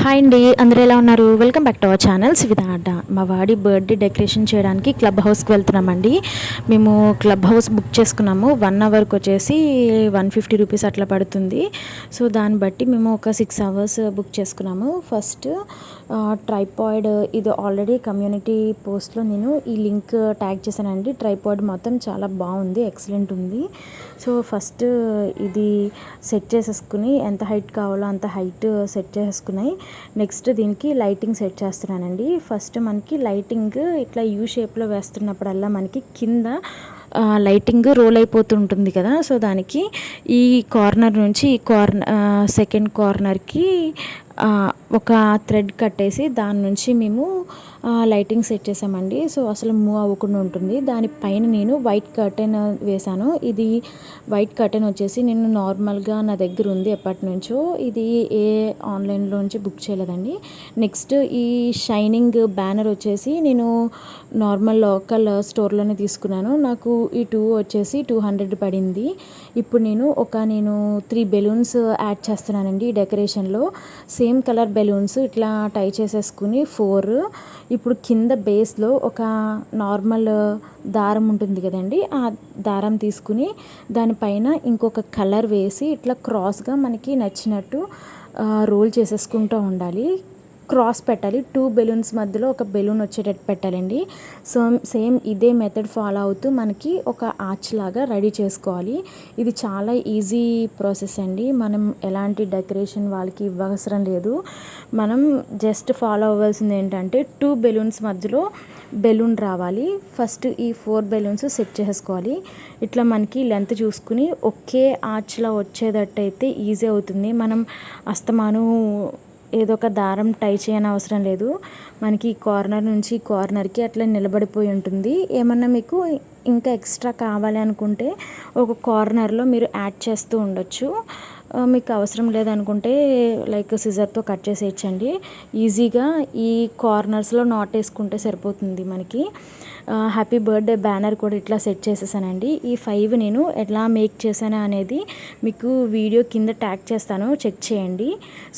Hi అండి, అందరూ ఎలా ఉన్నారు? Welcome back to our channel సివిధా అడ్డ. మా వాడి బర్త్డే డెకరేషన్ చేయడానికి క్లబ్ హౌస్కి వెళ్తున్నామండి. మేము క్లబ్ హౌస్ బుక్ చేసుకున్నాము. 1 అవర్కి వచ్చేసి 150 రూపీస్ అట్లా పడుతుంది. సో దాన్ని బట్టి మేము ఒక 6 అవర్స్ బుక్ చేసుకున్నాము. ఫస్ట్ ట్రైపాడ్, ఇది ఆల్రెడీ కమ్యూనిటీ పోస్ట్లో నేను ఈ లింక్ ట్యాగ్ చేశానండి. ట్రైపాడ్ మొత్తం చాలా బాగుంది, ఎక్సలెంట్ ఉంది. సో ఫస్ట్ ఇది సెట్ చేసేసుకుని ఎంత హైట్ కావాలో అంత హైట్ సెట్ చేసుకున్నాయి. నెక్స్ట్ దీనికి లైటింగ్ సెట్ చేస్తున్నానండి. ఫస్ట్ మనకి లైటింగ్ ఇట్లా యూ షేప్లో వేస్తున్నప్పుడల్లా మనకి కింద లైటింగ్ రోల్ అయిపోతుంటుంది కదా. సో దానికి ఈ కార్నర్ నుంచి ఈ సెకండ్ కార్నర్కి ఒక థ్రెడ్ కట్టేసి దాని నుంచి మేము లైటింగ్ సెట్ చేసామండి. సో అసలు మూవ్ అవ్వకుండా ఉంటుంది. దానిపైన నేను వైట్ కర్టెన్ వేశాను. ఇది వైట్ కర్టెన్ వచ్చేసి నేను నార్మల్గా నా దగ్గర ఉంది ఎప్పటి నుంచో. ఇది ఏ ఆన్లైన్లో నుంచి బుక్ చేయలేదండి. నెక్స్ట్ ఈ షైనింగ్ బ్యానర్ వచ్చేసి నేను నార్మల్ లోకల్ స్టోర్లోనే తీసుకున్నాను. నాకు ఈ 2 వచ్చేసి 200 పడింది. ఇప్పుడు నేను 3 బెలూన్స్ యాడ్ చేస్తున్నానండి ఈ డెకరేషన్లో. సేమ్ కలర్ బెలూన్స్ ఇట్లా టై చేసేసుకుని 4. ఇప్పుడు కింద బేస్లో ఒక నార్మల్ దారం ఉంటుంది కదండి, ఆ దారం తీసుకుని దానిపైన ఇంకొక కలర్ వేసి ఇట్లా క్రాస్గా మనకి నచ్చినట్టు రోల్ చేసేసుకుంటూ ఉండాలి. క్రాస్ పెట్టాలి. 2 బెలూన్స్ మధ్యలో ఒక బెలూన్ వచ్చేటట్టు పెట్టాలండి. సో సేమ్ ఇదే మెథడ్ ఫాలో అవుతూ మనకి ఒక ఆర్చ్ లాగా రెడీ చేసుకోవాలి. ఇది చాలా ఈజీ ప్రాసెస్ అండి. మనం ఎలాంటి డెకరేషన్ వాళ్ళకి ఇవ్వవసరం లేదు. మనం జస్ట్ ఫాలో అవ్వాల్సింది ఏంటంటే 2 బెలూన్స్ మధ్యలో బెలూన్ రావాలి. ఫస్ట్ ఈ 4 బెలూన్స్ సెట్ చేసుకోవాలి. ఇట్లా మనకి లెంత్ చూసుకుని ఒకే ఆర్చ్లా వచ్చేటట్టయితే ఈజీ అవుతుంది. మనం అస్తమాను ఏదో ఒక దారం టై చేయని అవసరం లేదు. మనకి కార్నర్ నుంచి కార్నర్కి అట్లా నిలబడిపోయి ఉంటుంది. ఏమన్నా మీకు ఇంకా ఎక్స్ట్రా కావాలి అనుకుంటే ఒక కార్నర్లో మీరు యాడ్ చేస్తూ ఉండొచ్చు. మీకు అవసరం లేదనుకుంటే లైక్ సిజర్తో కట్ చేసేయచ్చండి. ఈజీగా ఈ కార్నర్స్లో నాట్ వేసుకుంటే సరిపోతుంది మనకి. హ్యాపీ బర్త్డే బ్యానర్ కూడా ఇట్లా సెట్ చేసేసానండి. ఈ 5 నేను ఎట్లా మేక్ చేశాను అనేది మీకు వీడియో కింద ట్యాగ్ చేస్తాను, చెక్ చేయండి.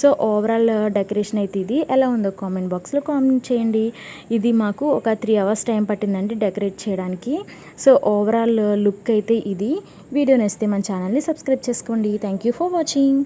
సో ఓవరాల్ డెకరేషన్ అయితే ఇది. ఎలా ఉందో కామెంట్ బాక్స్లో కామెంట్ చేయండి. ఇది మాకు ఒక 3 అవర్స్ టైం పట్టిందండి డెకరేట్ చేయడానికి. సో ఓవరాల్ లుక్ అయితే ఇది. వీడియో నచ్చితే మన ఛానల్ని సబ్స్క్రైబ్ చేసుకోండి. Thank you for watching.